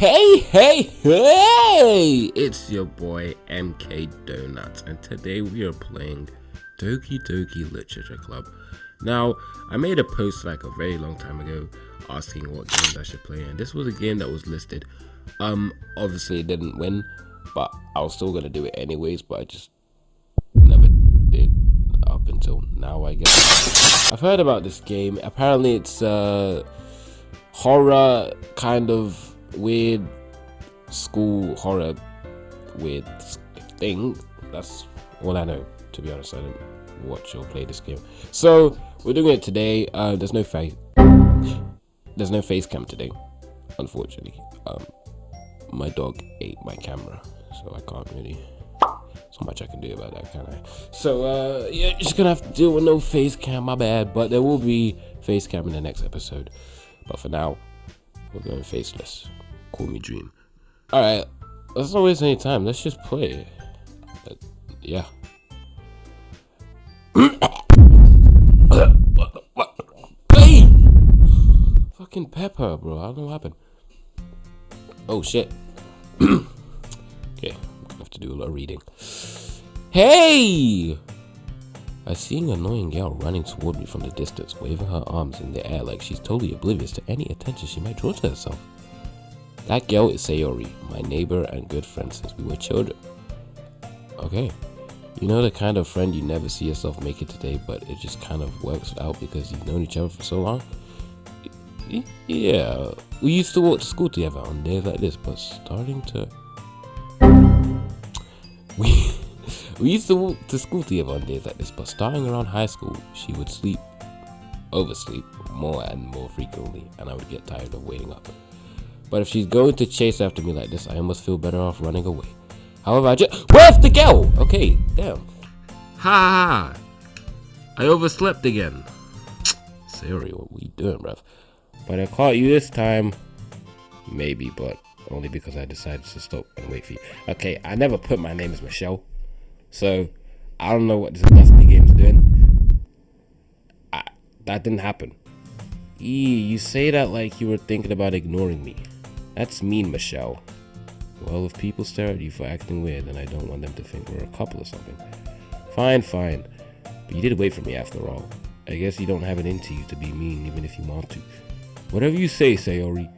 Hey! It's your boy MK Donuts, and today we are playing Doki Doki Literature Club. Now, I made a post like a very long time ago asking what games I should play, and this was a game that was listed. Obviously it didn't win, but I was still gonna do it anyways, but I just never did up until now, I guess. I've heard about this game. Apparently it's horror, kind of weird school horror weird thing. That's all I know, to be honest. I didn't watch or play this game, so we're doing it today. There's no face cam today, unfortunately. My dog ate my camera, so I can't really, so much I can do about that, can I? So yeah, you're just gonna have to deal with no face cam, my bad, but there will be face cam in the next episode. But for now, we're going faceless. Call me Dream. Alright, let's not waste any time. Let's just play. Yeah. Hey! Fucking pepper, bro. I don't know what happened. Oh, shit. Okay, I'm gonna have to do a lot of reading. Hey! I see an annoying gal running toward me from the distance, waving her arms in the air like she's totally oblivious to any attention she might draw to herself. That girl is Sayori, my neighbor and good friend since we were children. Okay, you know the kind of friend you never see yourself make it today, but it just kind of works out because you've known each other for so long? Yeah, we used to walk to school together on days like this, but starting to... We used to walk to school together on days like this, but starting around high school, she would oversleep more and more frequently, and I would get tired of waiting up. But if she's going to chase after me like this, I almost feel better off running away. However, where's the girl? Okay, damn. Ha! I overslept again. Sayori, what are you doing, bruv? But I caught you this time. Maybe, but only because I decided to stop and wait for you. Okay, I never put my name as Michelle. So, I don't know what this dusty game's doing. That didn't happen. You say that like you were thinking about ignoring me. That's mean, Michelle. Well, if people stare at you for acting weird, then I don't want them to think we're a couple or something. Fine. But you did wait for me after all. I guess you don't have it into you to be mean even if you want to. Whatever you say, Sayori.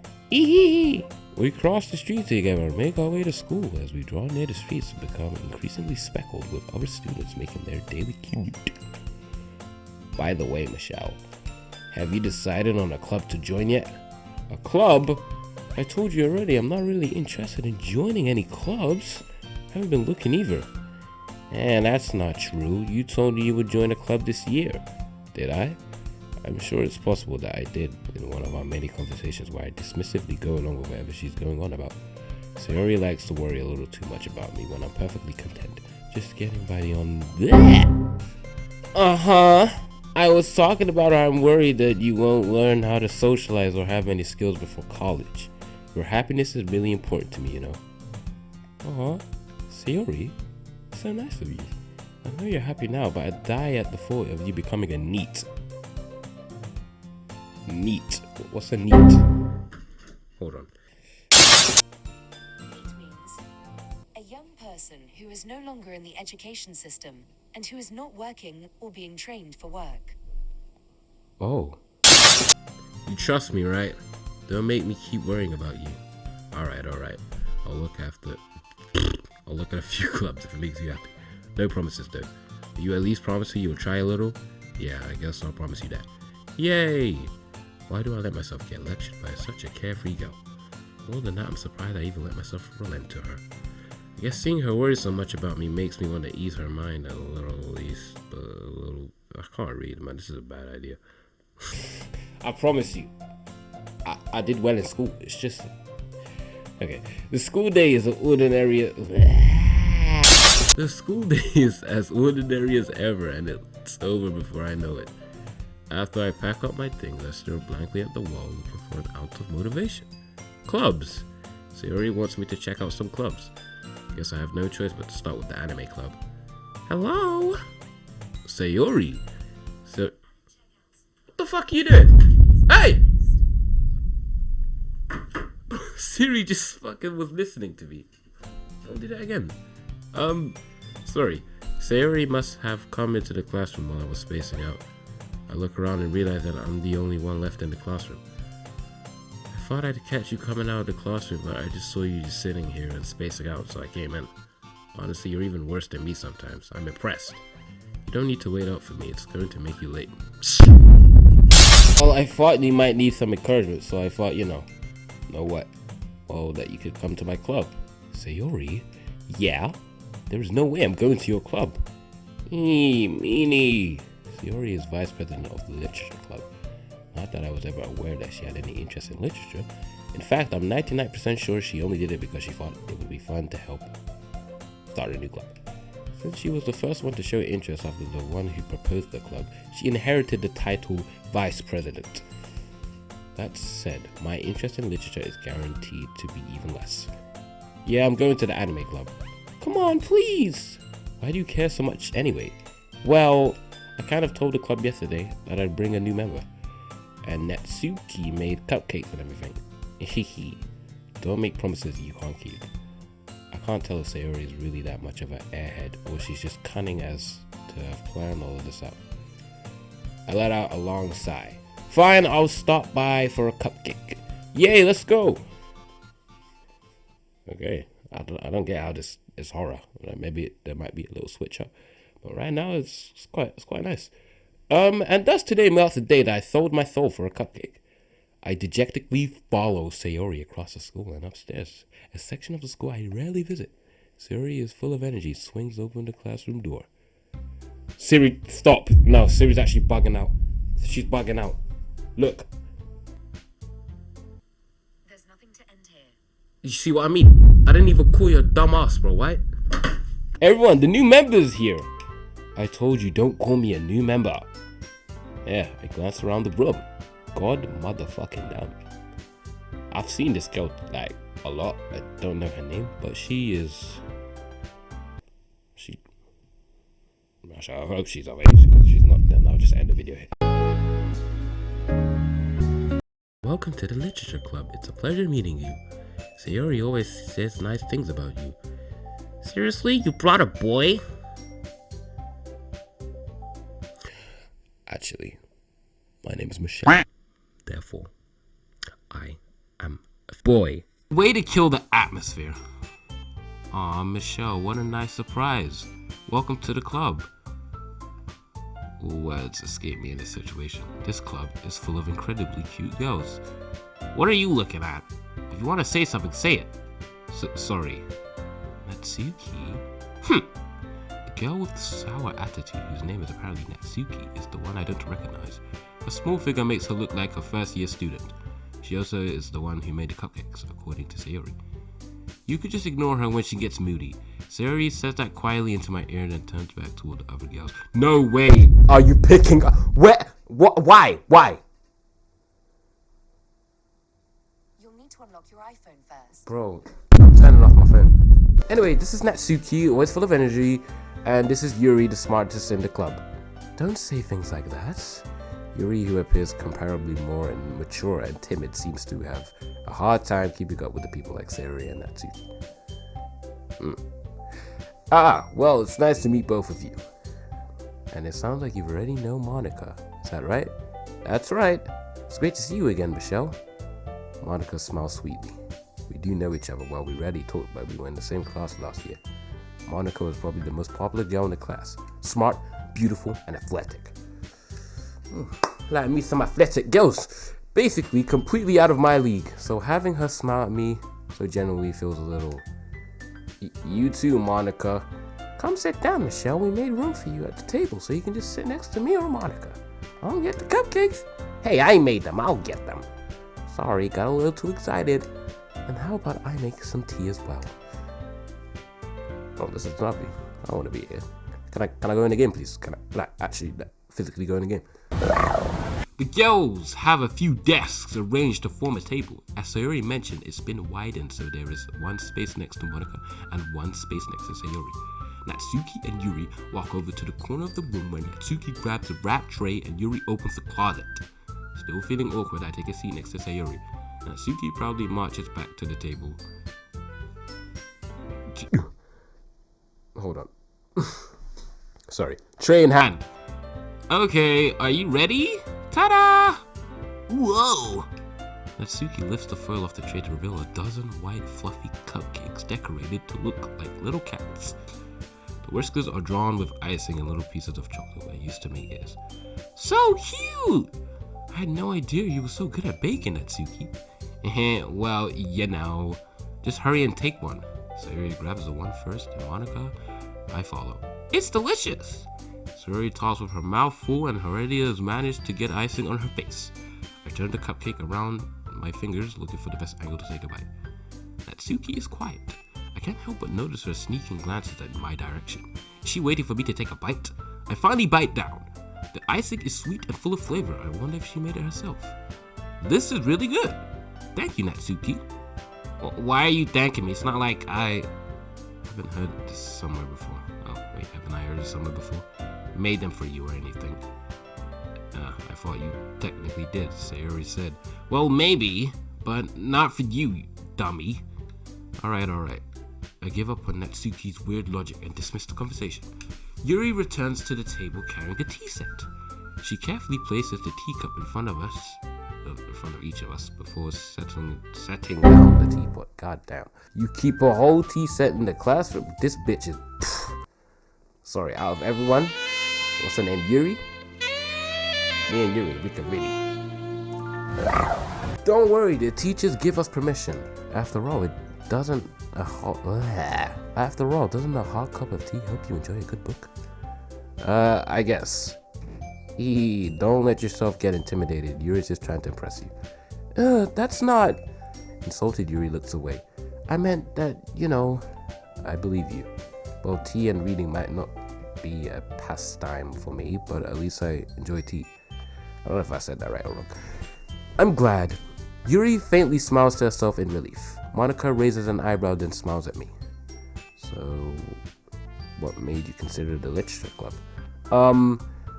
We cross the street together and make our way to school. As we draw near the streets, we become increasingly speckled with other students making their daily commute. By the way, Michelle, have you decided on a club to join yet? A club? I told you already, I'm not really interested in joining any clubs. I haven't been looking either. And that's not true. You told me you would join a club this year. Did I? I'm sure it's possible that I did in one of our many conversations where I dismissively go along with whatever she's going on about. Sayori likes to worry a little too much about me when I'm perfectly content, just getting by on that. I was talking about how I'm worried that you won't learn how to socialize or have any skills before college. Your happiness is really important to me, you know. Sayori, so nice of you. I know you're happy now, but I die at the thought of you becoming a NEET. NEET. What's a NEET? Hold on. It means a young person who is no longer in the education system and who is not working or being trained for work. Oh. You trust me, right? Don't make me keep worrying about you. Alright. I'll look at a few clubs if it makes you happy. No promises though. Will you at least promise me you'll try a little? Yeah, I guess I'll promise you that. Yay! Why do I let myself get lectured by such a carefree girl? More than that, I'm surprised I even let myself relent to her. I guess seeing her worry so much about me makes me want to ease her mind a little, at least. I can't read, man. This is a bad idea. I promise you, I did well in school. It's just... Okay. The school day is as ordinary as ever, and it's over before I know it. After I pack up my things, I stare blankly at the wall looking for an ounce of motivation. Clubs! Sayori wants me to check out some clubs. Guess I have no choice but to start with the anime club. Hello? Sayori? What the fuck are you doing? Hey! Siri just fucking was listening to me. Don't do that again. Sorry. Sayori must have come into the classroom while I was spacing out. I look around and realize that I'm the only one left in the classroom. I thought I'd catch you coming out of the classroom, but I just saw you just sitting here and spacing out, so I came in. Honestly, you're even worse than me sometimes. I'm impressed. You don't need to wait up for me. It's going to make you late. Well, I thought you might need some encouragement, so I thought, know what? Well, that you could come to my club. Sayori? Yeah? There's no way I'm going to your club. Meanie. Sayori is vice president of the literature club. Not that I was ever aware that she had any interest in literature. In fact, I'm 99% sure she only did it because she thought it would be fun to help start a new club. Since she was the first one to show interest after the one who proposed the club, she inherited the title vice president. That said, my interest in literature is guaranteed to be even less. Yeah, I'm going to the anime club. Come on, please! Why do you care so much anyway? Well, I kind of told the club yesterday that I'd bring a new member. And Natsuki made cupcakes and everything. Hehe. Don't make promises you can't keep. I can't tell if Sayori is really that much of an airhead or she's just cunning as to have planned all of this out. I let out a long sigh. Fine, I'll stop by for a cupcake. Yay, let's go! Okay, I don't get how this is horror. Maybe there might be a little switch up. But right now it's quite nice. And thus today marks the day that I sold my soul for a cupcake. I dejectedly follow Sayori across the school and upstairs, a section of the school I rarely visit. Sayori is full of energy, swings open the classroom door. Siri, stop! No, Siri's actually bugging out. She's bugging out. Look. There's nothing to end here. You see what I mean? I didn't even call you a dumbass, bro, right? Everyone, the new member's here. I told you, don't call me a new member. Yeah, I glanced around the room. God motherfucking damn. I've seen this girl, a lot. I don't know her name, but I hope she's of age, because she's not, then I'll just end the video here. Welcome to the Literature Club. It's a pleasure meeting you. Sayori always says nice things about you. Seriously? You brought a boy? Actually, my name is Michelle. Therefore, I am a boy. Way to kill the atmosphere. Aw, Michelle, what a nice surprise. Welcome to the club. Words escape me in this situation. This club is full of incredibly cute girls. What are you looking at? If you want to say something, say it. Sorry. Natsuki? The girl with the sour attitude, whose name is apparently Natsuki, is the one I don't recognize. Her small figure makes her look like a first-year student. She also is the one who made the cupcakes, according to Sayori. You could just ignore her when she gets moody. Sayori says that quietly into my ear and then turns back toward the other girls. No way! Are you picking up? Where? What? Why? You'll need to unlock your iPhone first. Bro, I'm turning off my phone. Anyway, this is Natsuki, always full of energy, and this is Yuri, the smartest in the club. Don't say things like that. Yuri, who appears comparably more mature and timid, seems to have a hard time keeping up with the people like Sayori and Natsuki. Well, it's nice to meet both of you. And it sounds like you already know Monica. Is that right? That's right. It's great to see you again, Michelle. Monica smiles sweetly. We do know each other well. We rarely talked, but we were in the same class last year. Monica was probably the most popular girl in the class. Smart, beautiful, and athletic. Like me some athletic girls. Basically, completely out of my league. So having her smile at me so genuinely feels a little... You too, Monica. Come sit down, Michelle. We made room for you at the table so you can just sit next to me or Monica. I'll get the cupcakes. Hey, I made them. I'll get them. Sorry, got a little too excited. And how about I make some tea as well? Oh, this is lovely. I want to be here. Can I go in the game, please? Can I actually physically go in the game? The girls have a few desks arranged to form a table. As Sayori mentioned, it's been widened so there is one space next to Monica and one space next to Sayori. Natsuki and Yuri walk over to the corner of the room where Natsuki grabs a wrap tray and Yuri opens the closet. Still feeling awkward, I take a seat next to Sayori. Natsuki proudly marches back to the table. Hold on. Sorry. Tray in hand. Okay, are you ready? Ta-da! Whoa! Natsuki lifts the foil off the tray to reveal a dozen white, fluffy cupcakes decorated to look like little cats. The whiskers are drawn with icing and little pieces of chocolate I used to make his. So cute! I had no idea you were so good at baking, Natsuki. Well, you know. Just hurry and take one. Sayori grabs the one first, and Monica, I follow. It's delicious! Sayori talks with her mouth full, and Heredia has managed to get icing on her face. I turn the cupcake around my fingers, looking for the best angle to take a bite. Natsuki is quiet. I can't help but notice her sneaking glances in my direction. Is she waiting for me to take a bite? I finally bite down. The icing is sweet and full of flavor. I wonder if she made it herself. This is really good. Thank you, Natsuki. Why are you thanking me? It's not like I haven't heard this somewhere before. Oh, wait, haven't I heard it somewhere before? Made them for you or anything. I thought you technically did, Sayori said. Well, maybe, but not for you, dummy. Alright. I give up on Natsuki's weird logic and dismiss the conversation. Yuri returns to the table carrying the tea set. She carefully places the teacup in front of each of us before setting down the teapot. God damn. You keep a whole tea set in the classroom? This bitch is... Sorry, out of everyone, what's her name, Yuri? Me and Yuri, we can really... Don't worry, the teachers give us permission. After all, doesn't a hot cup of tea help you enjoy a good book? I guess. Don't let yourself get intimidated. Yuri's just trying to impress you. That's not... Insulted, Yuri looks away. I meant that, I believe you. Well, tea and reading might not be a pastime for me, but at least I enjoy tea. I don't know if I said that right or wrong. I'm glad. Yuri faintly smiles to herself in relief. Monica raises an eyebrow, then smiles at me. So, what made you consider the literature club? I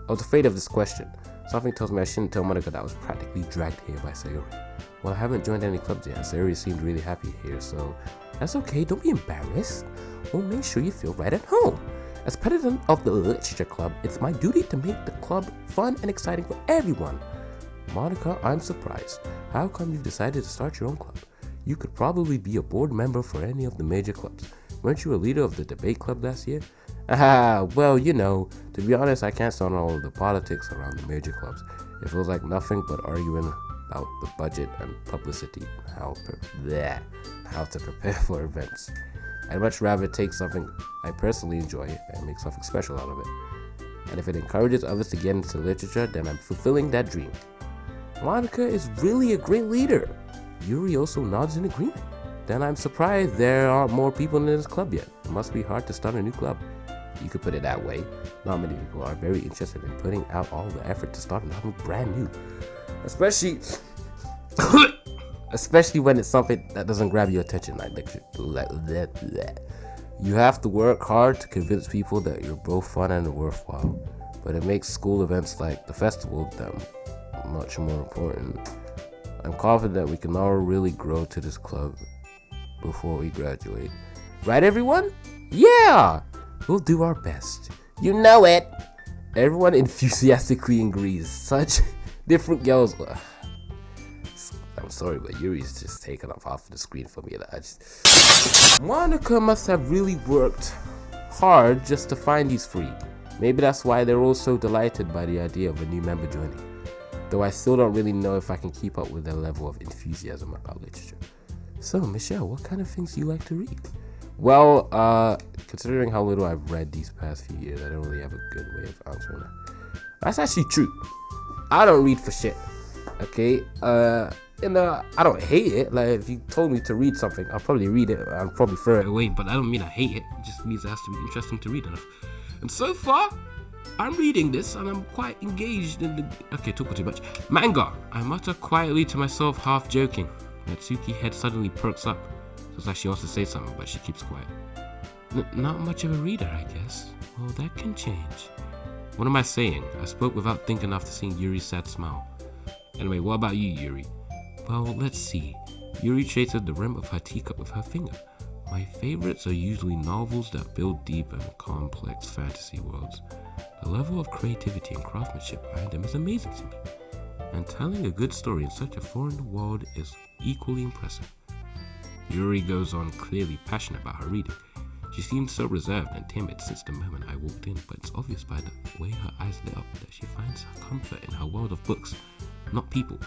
was afraid of this question. Something tells me I shouldn't tell Monica that I was practically dragged here by Sayori. Well, I haven't joined any clubs yet. Sayori seemed really happy here, so that's okay. Don't be embarrassed. We'll make sure you feel right at home. As president of the literature club, it's my duty to make the club fun and exciting for everyone. Monica, I'm surprised. How come you've decided to start your own club? You could probably be a board member for any of the major clubs. Weren't you a leader of the debate club last year? Well, to be honest, I can't stand all of the politics around the major clubs. It feels like nothing but arguing about the budget and publicity and how to prepare for events. I'd much rather take something I personally enjoy and make something special out of it. And if it encourages others to get into literature, then I'm fulfilling that dream. Monica is really a great leader. Yuri also nods in agreement. Then I'm surprised there aren't more people in this club yet. It must be hard to start a new club. You could put it that way. Not many people are very interested in putting out all the effort to start something brand new. Especially when it's something that doesn't grab your attention, like that. You have to work hard to convince people that you're both fun and worthwhile. But it makes school events like the festival that much more important. I'm confident we can all really grow to this club before we graduate. Right, everyone? Yeah! We'll do our best. You know it! Everyone enthusiastically agrees. Such different girls. I'm sorry, but Yuri's just taken off half of the screen for me. Monica must have really worked hard just to find these three. Maybe that's why they're all so delighted by the idea of a new member joining. Though I still don't really know if I can keep up with their level of enthusiasm about literature. So, Michelle, what kind of things do you like to read? Well, considering how little I've read these past few years, I don't really have a good way of answering that. That's actually true. I don't read for shit. Okay? I don't hate it. Like, if you told me to read something, I'll probably read it. I'll probably throw it away, but I don't mean I hate it. It just means it has to be interesting to read enough. And so far, I'm reading this and I'm quite engaged in the... Okay, talking too much. Manga! I mutter quietly to myself, half joking. Natsuki's head suddenly perks up. It's like she wants to say something, but she keeps quiet. Not much of a reader, I guess. Well, that can change. What am I saying? I spoke without thinking after seeing Yuri's sad smile. Anyway, what about you, Yuri? Well, let's see. Yuri traces the rim of her teacup with her finger. My favorites are usually novels that build deep and complex fantasy worlds. The level of creativity and craftsmanship behind them is amazing to me. And telling a good story in such a foreign world is equally impressive. Yuri goes on, clearly passionate about her reading. She seemed so reserved and timid since the moment I walked in, but it's obvious by the way her eyes lit up that she finds her comfort in her world of books, not people.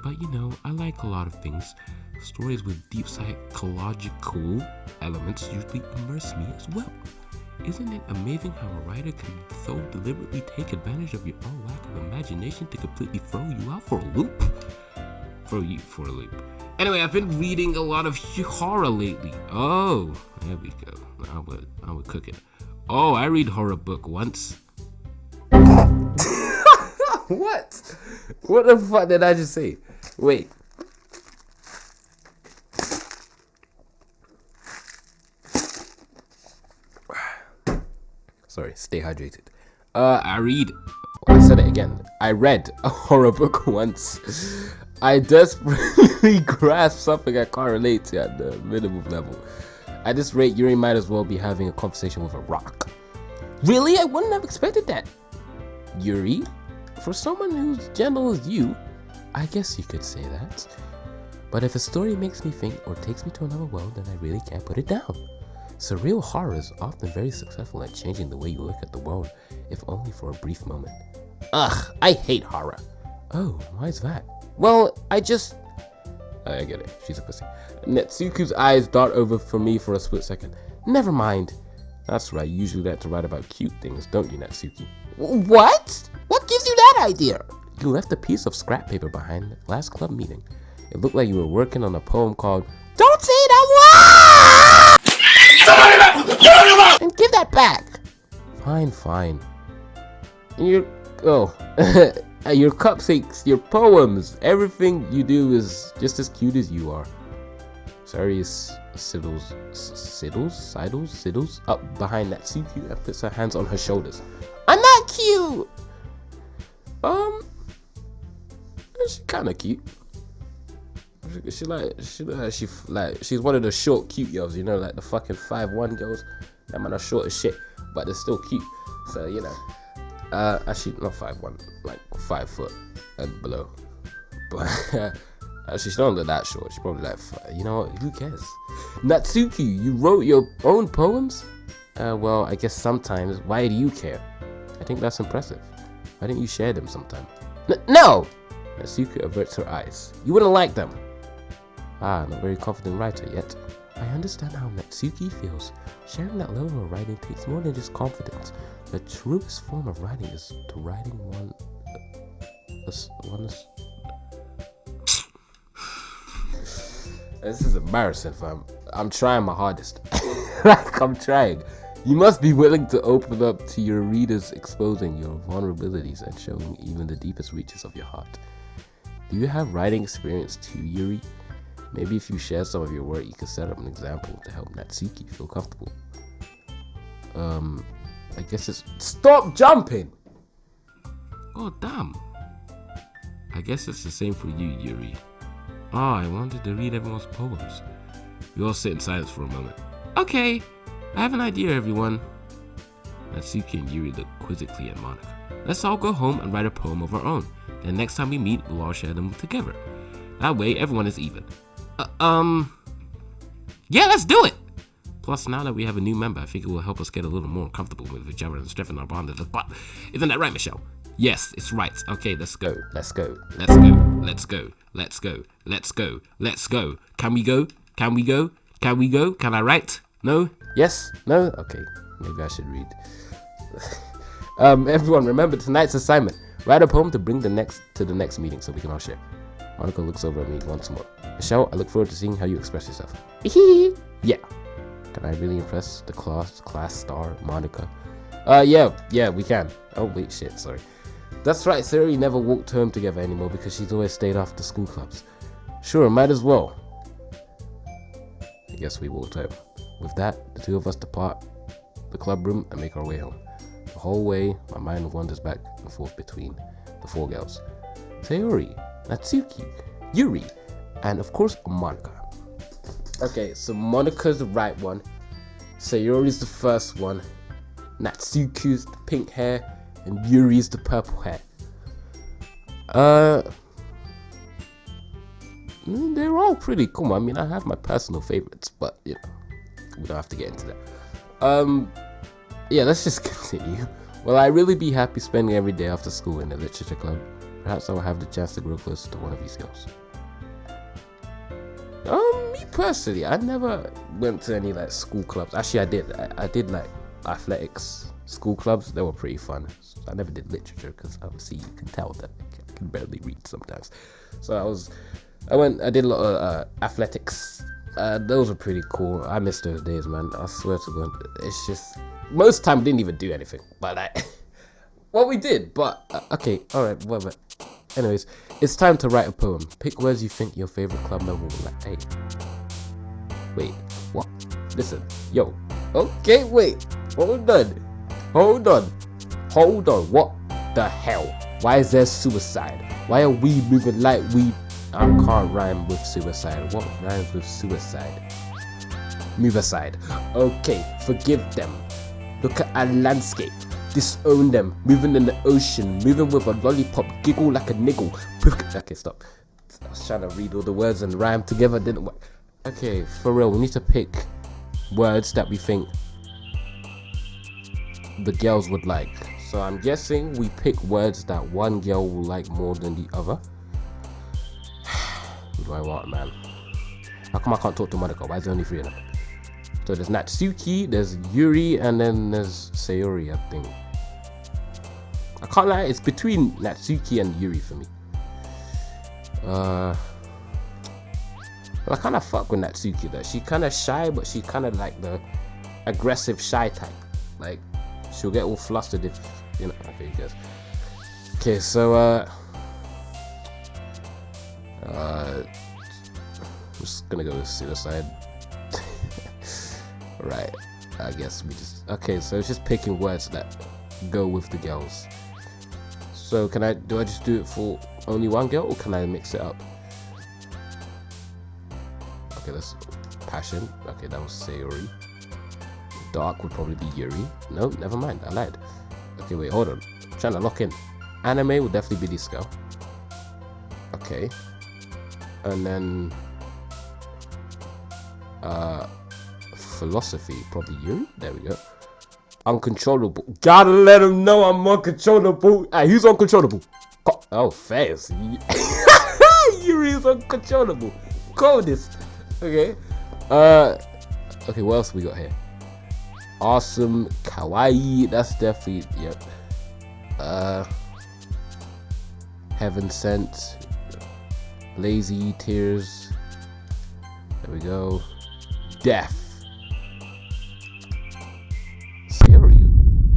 But you know, I like a lot of things. Stories with deep psychological elements usually immerse me as well. Isn't it amazing how a writer can so deliberately take advantage of your own lack of imagination to completely throw you out for a loop? Throw you for a loop. Anyway, I've been reading a lot of horror lately. Oh, there we go. I would cook it. Oh, I read horror book once. What? What the fuck did I just say? Wait. Sorry, stay hydrated. I said it again. I read a horror book once. I desperately grasped something I can't relate to at the minimum level. At this rate, Yuri might as well be having a conversation with a rock. Really? I wouldn't have expected that. Yuri? For someone who's gentle as you, I guess you could say that. But if a story makes me think or takes me to another world, then I really can't put it down. Surreal horror is often very successful at changing the way you look at the world, if only for a brief moment. Ugh, I hate horror. Oh, why is that? Well, I get it. She's a pussy. Netsuku's eyes dart over for me for a split second. Never mind. That's right, you usually like to write about cute things, don't you, Natsuki? What? What gives you that idea? You left a piece of scrap paper behind the last club meeting. It looked like you were working on a poem called Don't Say That Word! And give that back! Fine. Your cupcakes, your poems, everything you do is just as cute as you are. Sarius sidles up behind Natsuki and puts her hands on her shoulders. I'm not cute! She's kinda cute. She's one of the short cute girls, you know, like the fucking 5'1" girls. That man are short as shit, but they're still cute. So, you know. Actually not 5'1", like 5 foot and below. But she's not that short. She's probably like, you know what? Who cares? Natsuki, you wrote your own poems? Well, I guess sometimes. Why do you care? I think that's impressive. Why didn't you share them sometime? No! Natsuki averts her eyes. You wouldn't like them. Not very confident writer yet. I understand how Natsuki feels. Sharing that level of writing takes more than just confidence. The truest form of writing is to writing one. This is embarrassing, fam. I'm trying my hardest. I'm trying. You must be willing to open up to your readers, exposing your vulnerabilities and showing even the deepest reaches of your heart. Do you have writing experience too, Yuri? Maybe if you share some of your work, you could set up an example to help Natsuki feel comfortable. I guess it's... Stop jumping! Oh, damn. I guess it's the same for you, Yuri. I wanted to read everyone's poems. We all sit in silence for a moment. Okay, I have an idea, everyone. Natsuki and Yuri look quizzically at Monika. Let's all go home and write a poem of our own. Then next time we meet, we'll all share them together. That way, everyone is even. Yeah, let's do it! Plus, now that we have a new member, I think it will help us get a little more comfortable with each other and strengthen our bond at the spot. Isn't that right, Michelle? Yes, it's right. Okay, let's go. Let's go. Let's go. Let's go. Let's go. Let's go. Let's go. Can we go? Can we go? Can we go? Can I write? No? Yes? No? Okay. Maybe I should read. Everyone, remember tonight's assignment. Write a poem to bring to the next meeting so we can all share. Monika looks over at me once more. Michelle, I look forward to seeing how you express yourself. Yeah. Can I really impress the class star, Monika? Yeah, we can. Oh, wait, shit, sorry. That's right, Siri never walked home together anymore because she's always stayed after school clubs. Sure, might as well. I guess we walked home. With that, the two of us depart the club room and make our way home. The whole way, my mind wanders back and forth between the four girls. Sayori, Natsuki, Yuri, and of course Monica. Okay, so Monica's the right one. Sayori's the first one. Natsuki's the pink hair, and Yuri's the purple hair. They're all pretty cool. I mean, I have my personal favorites, but you know, we don't have to get into that. Yeah, let's just continue. Will I really be happy spending every day after school in the literature club? Perhaps I will have the chance to grow closer to one of these girls. Me personally, I never went to any like school clubs. Actually, I did. I did like athletics school clubs. They were pretty fun. I never did literature because obviously you can tell that I can barely read sometimes. So I did a lot of athletics. Those were pretty cool. I miss those days, man. I swear to God. It's just most time we didn't even do anything, but like, well, we did. But okay, all right, whatever. Anyways, it's time to write a poem. Pick words you think your favorite club member will like. Hey, wait, what? Listen, yo. Okay, wait. Hold on. What the hell? Why is there suicide? Why are we moving like we? I can't rhyme with suicide. What rhymes with suicide? Move aside. Okay, forgive them. Look at our landscape. Disown them. Moving in the ocean. Moving with a lollipop. Giggle like a niggle. Okay, stop. I was trying to read all the words and rhyme together. Didn't work. Okay, for real. We need to pick words that we think the girls would like. So I'm guessing we pick words that one girl will like more than the other. Who do I want, man? How come I can't talk to Monica? Why is there only 3 of them? So there's Natsuki, there's Yuri, and then there's Sayori, I think. I can't lie, it's between Natsuki and Yuri for me. Well, I kind of fuck with Natsuki though. She kind of shy, but she kind of like the aggressive shy type. Like, she'll get all flustered if, you know, okay, you guys. Okay, so, I'm just gonna go with suicide. Right, I guess we just, okay, so it's just picking words that go with the girls. So do I just do it for only one girl, or can I mix it up? Okay, that's passion. Okay, that was Sayori. Dark would probably be Yuri. No, never mind, I lied. Okay, wait, hold on. I'm trying to lock in. Anime would definitely be this girl. Okay. And then philosophy, probably Yuri. There we go. Uncontrollable. Gotta let him know I'm uncontrollable. Ah, he's uncontrollable. Oh, fast. Yuri is uncontrollable. Coldest. Okay. Okay, what else we got here? Awesome, kawaii. That's definitely, yep. Heaven sent. Lazy, tears. There we go. Death.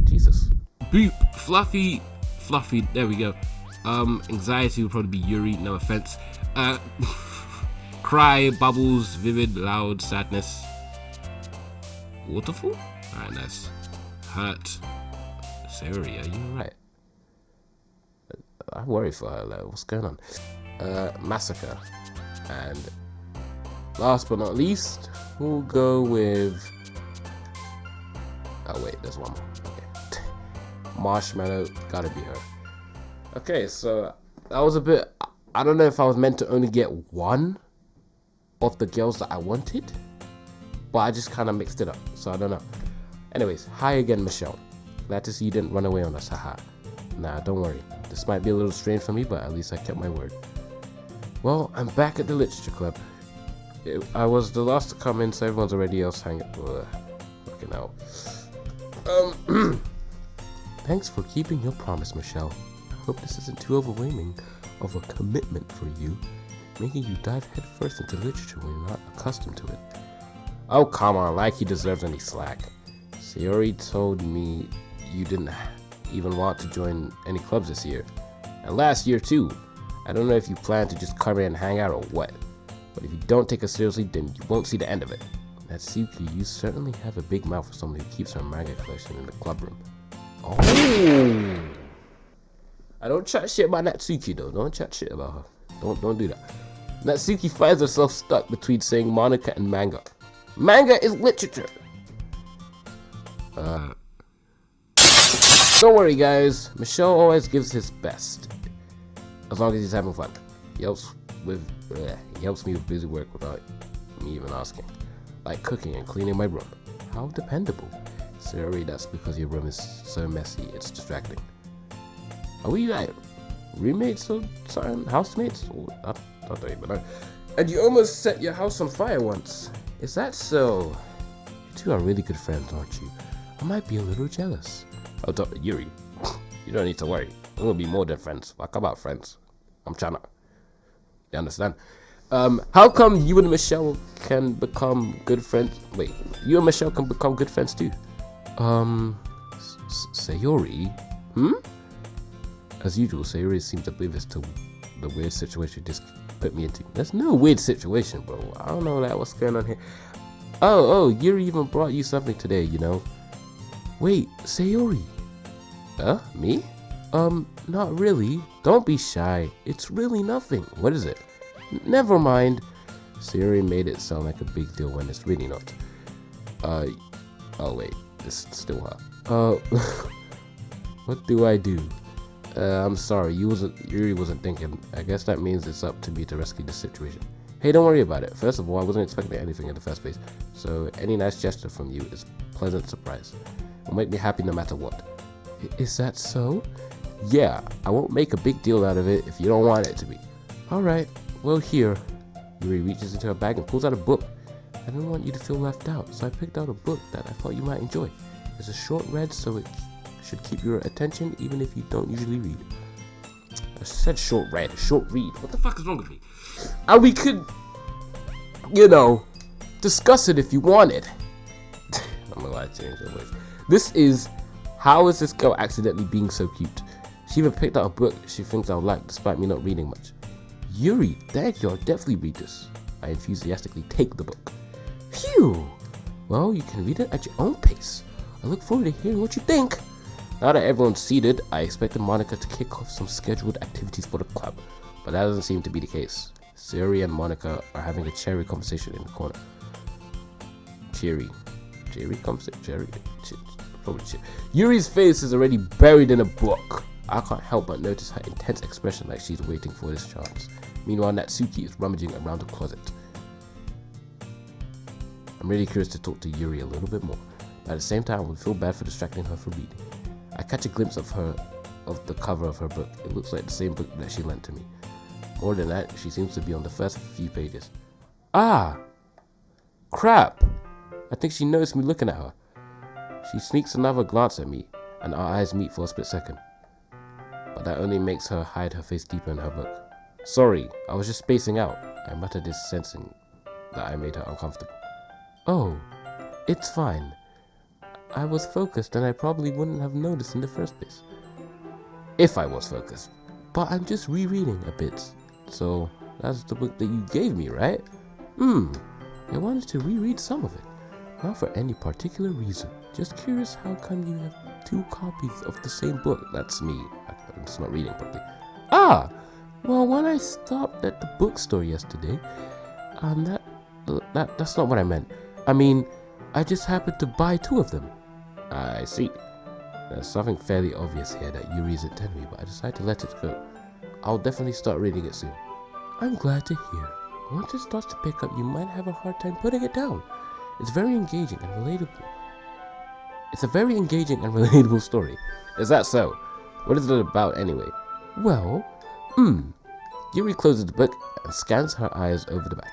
Jesus. Boop. Fluffy. There we go. Anxiety would probably be Yuri. No offense. Cry, bubbles, vivid, loud, sadness. Waterfall. Alright, nice. Hurt. Sayori, are you alright? I worry for her. Like, what's going on? Massacre. And last but not least, we'll go with. Oh wait, there's one more. Okay. Marshmallow, gotta be her. Okay, so that was a bit. I don't know if I was meant to only get one of the girls that I wanted, but I just kind of mixed it up, so I don't know. Anyways, hi again, Michelle. Glad to see you didn't run away on us, haha. Nah, don't worry. This might be a little strange for me, but at least I kept my word. Well, I'm back at the literature club. I was the last to come in, so everyone's already else hanging. Fucking hell. Thanks for keeping your promise, Michelle. I hope this isn't too overwhelming of a commitment for you, making you dive headfirst into literature when you're not accustomed to it. Oh, come on, like he deserves any slack. Sayori told me you didn't even want to join any clubs this year. And last year, too. I don't know if you plan to just come in and hang out or what. But if you don't take it seriously, then you won't see the end of it. Natsuki, you certainly have a big mouth for someone who keeps her manga collection in the club room. Oh! I don't chat shit about Natsuki though. Don't chat shit about her. Don't do that. Natsuki finds herself stuck between saying Monica and manga. Manga is literature! Don't worry guys, Michelle always gives his best. As long as he's having fun. He helps me with busy work without me even asking. Like cooking and cleaning my room. How dependable. Sorry, that's because your room is so messy, it's distracting. Are we like roommates or something? Housemates? I don't even know. And you almost set your house on fire once. Is that so? You two are really good friends, aren't you? I might be a little jealous. Oh, Yuri, you don't need to worry. We're gonna be more than friends. Fuck about friends. I'm trying to. You understand? How come you and Michelle can become good friends? Wait, you and Michelle can become good friends too? Sayori? As usual, Sayori seems oblivious to the weird situation you just put me into. There's no weird situation, bro. I don't know what's going on here. Oh, Yuri even brought you something today, you know? Wait, Sayori? Me? Not really. Don't be shy. It's really nothing. What is it? Never mind. Sayori made it sound like a big deal when it's really not. Oh wait, it's still her. What do I do? I'm sorry, Yuri wasn't thinking. I guess that means it's up to me to rescue the situation. Hey, don't worry about it. First of all, I wasn't expecting anything in the first place, so any nice gesture from you is a pleasant surprise. It'll make me happy no matter what. Is that so? Yeah, I won't make a big deal out of it if you don't want it to be. Alright, well here. Yuri reaches into her bag and pulls out a book. I didn't want you to feel left out, so I picked out a book that I thought you might enjoy. It's a short read, so it should keep your attention even if you don't usually read. I said short read. What the fuck is wrong with me? We could, discuss it if you wanted. I'm gonna lie, change your voice. This is, how is this girl accidentally being so cute? She even picked out a book she thinks I'll like despite me not reading much. Yuri, thank you, I'll definitely read this. I enthusiastically take the book. Phew! Well, you can read it at your own pace. I look forward to hearing what you think. Now that everyone's seated, I expected Monica to kick off some scheduled activities for the club, but that doesn't seem to be the case. Sayori and Monica are having a cheery conversation in the corner. Cheery conversation? Yuri's face is already buried in a book. I can't help but notice her intense expression like she's waiting for this chance. Meanwhile, Natsuki is rummaging around the closet. I'm really curious to talk to Yuri a little bit more, but at the same time I would feel bad for distracting her from reading. I catch a glimpse of the cover of her book. It looks like the same book that she lent to me. More than that, she seems to be on the first few pages. Ah! Crap! I think she noticed me looking at her. She sneaks another glance at me, and our eyes meet for a split second. But that only makes her hide her face deeper in her book. Sorry, I was just spacing out. I muttered this, sensing that I made her uncomfortable. Oh, it's fine. I was focused and I probably wouldn't have noticed in the first place. If I was focused. But I'm just rereading a bit. So, that's the book that you gave me, right? I wanted to reread some of it. Not for any particular reason. Just curious how come you have 2 copies of the same book. That's me. I'm just not reading properly. Ah! Well, when I stopped at the bookstore yesterday, that's not what I meant. I mean, I just happened to buy 2 of them. I see. There's something fairly obvious here that Yuri isn't telling me, but I decided to let it go. I'll definitely start reading it soon. I'm glad to hear. Once it starts to pick up, you might have a hard time putting it down. It's very engaging and relatable. It's a very engaging and relatable story. Is that so? What is it about anyway? Well, Yuri closes the book and scans her eyes over the back.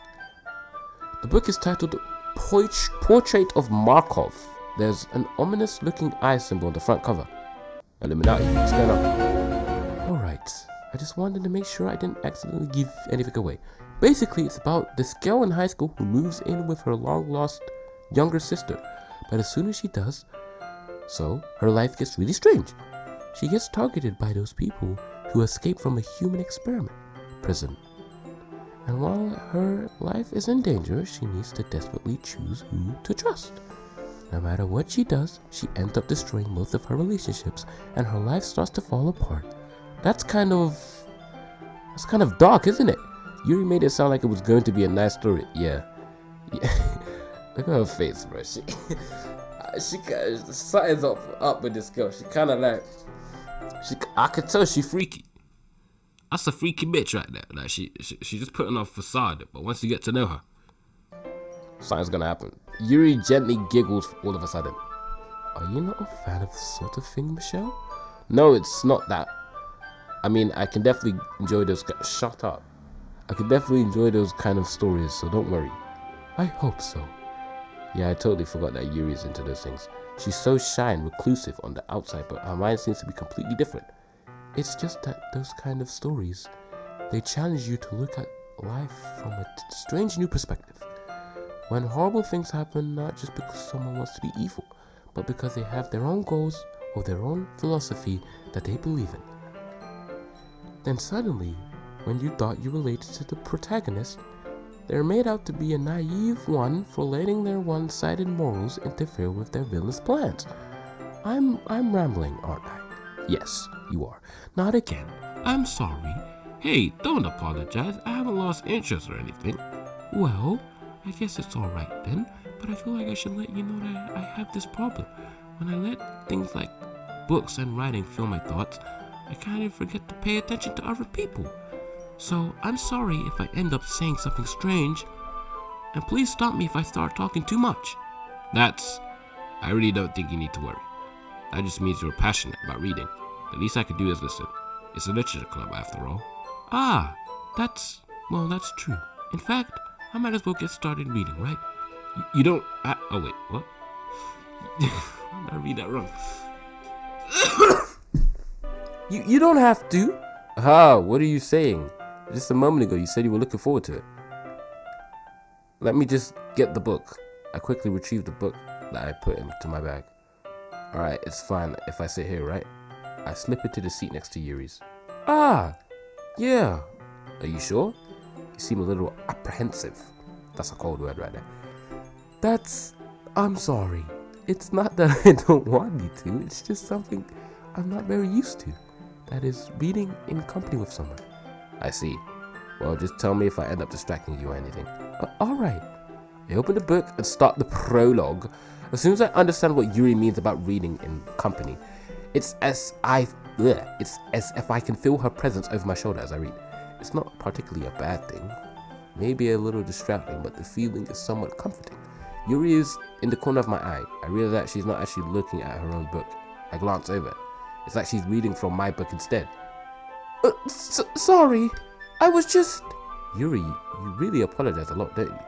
The book is titled Portrait of Markov. There's an ominous looking eye symbol on the front cover. Illuminati, what's going on? Alright, I just wanted to make sure I didn't accidentally give anything away. Basically, it's about this girl in high school who moves in with her long lost younger sister. But as soon as she does so, her life gets really strange. She gets targeted by those people who escape from a human experiment prison. And while her life is in danger, she needs to desperately choose who to trust. No matter what she does, she ends up destroying most of her relationships, and her life starts to fall apart. That's kind of dark, isn't it? Yuri made it sound like it was going to be a nice story. Yeah. Look at her face, bro. Something's up with this girl. She kind of like, I could tell she freaky. That's a freaky bitch right there. Like she just putting on a facade, but once you get to know her, something's gonna happen. Yuri gently giggles all of a sudden. Are you not a fan of this sort of thing, Michelle? No, it's not that. I mean, I can definitely enjoy those. Shut up. I can definitely enjoy those kind of stories, so don't worry. I hope so. Yeah, I totally forgot that Yuri's into those things. She's so shy and reclusive on the outside, but her mind seems to be completely different. It's just that those kind of stories, they challenge you to look at life from a strange new perspective. When horrible things happen, not just because someone wants to be evil, but because they have their own goals or their own philosophy that they believe in. Then suddenly, when you thought you related to the protagonist, they're made out to be a naive one for letting their one-sided morals interfere with their villainous plans. I'm rambling, aren't I? Yes, you are. Not again. I'm sorry. Hey, don't apologize. I haven't lost interest or anything. Well, I guess it's alright then, but I feel like I should let you know that I have this problem. When I let things like books and writing fill my thoughts, I kind of forget to pay attention to other people. So I'm sorry if I end up saying something strange, and please stop me if I start talking too much. I really don't think you need to worry. That just means you're passionate about reading. The least I could do is listen. It's a literature club after all. Ah, that's true. In fact, I might as well get started reading, right? You don't, oh wait, what? I read that wrong. You don't have to. What are you saying? Just a moment ago you said you were looking forward to it. Let me just get the book. I quickly retrieved the book that I put into my bag. Alright, it's fine if I sit here, right? I slip into the seat next to Yuri's. Yeah. Are you sure? You seem a little apprehensive. That's a cold word right there. I'm sorry. It's not that I don't want you to. It's just something I'm not very used to. That is reading in company with someone. I see. Well, just tell me if I end up distracting you or anything. Alright. I open the book and start the prologue. As soon as I understand what Yuri means about reading in company, it's as if I can feel her presence over my shoulder as I read. It's not particularly a bad thing. Maybe a little distracting, but the feeling is somewhat comforting. Yuri is in the corner of my eye. I realize that she's not actually looking at her own book. I glance over. It's like she's reading from my book instead. Sorry. I was just... Yuri, you really apologize a lot, don't you?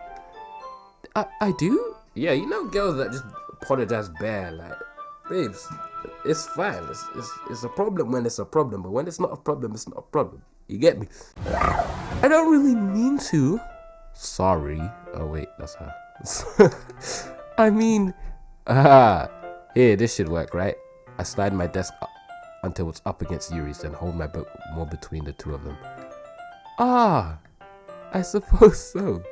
I do? Yeah, you know girls that just apologize bare, like, babes, it's fine. It's a problem when it's a problem, but when it's not a problem, it's not a problem. You get me? I don't really mean to. Sorry. Oh wait, that's her. I mean, here, this should work, right? I slide my desk up until it's up against Yuri's, then hold my book more between the two of them. I suppose so.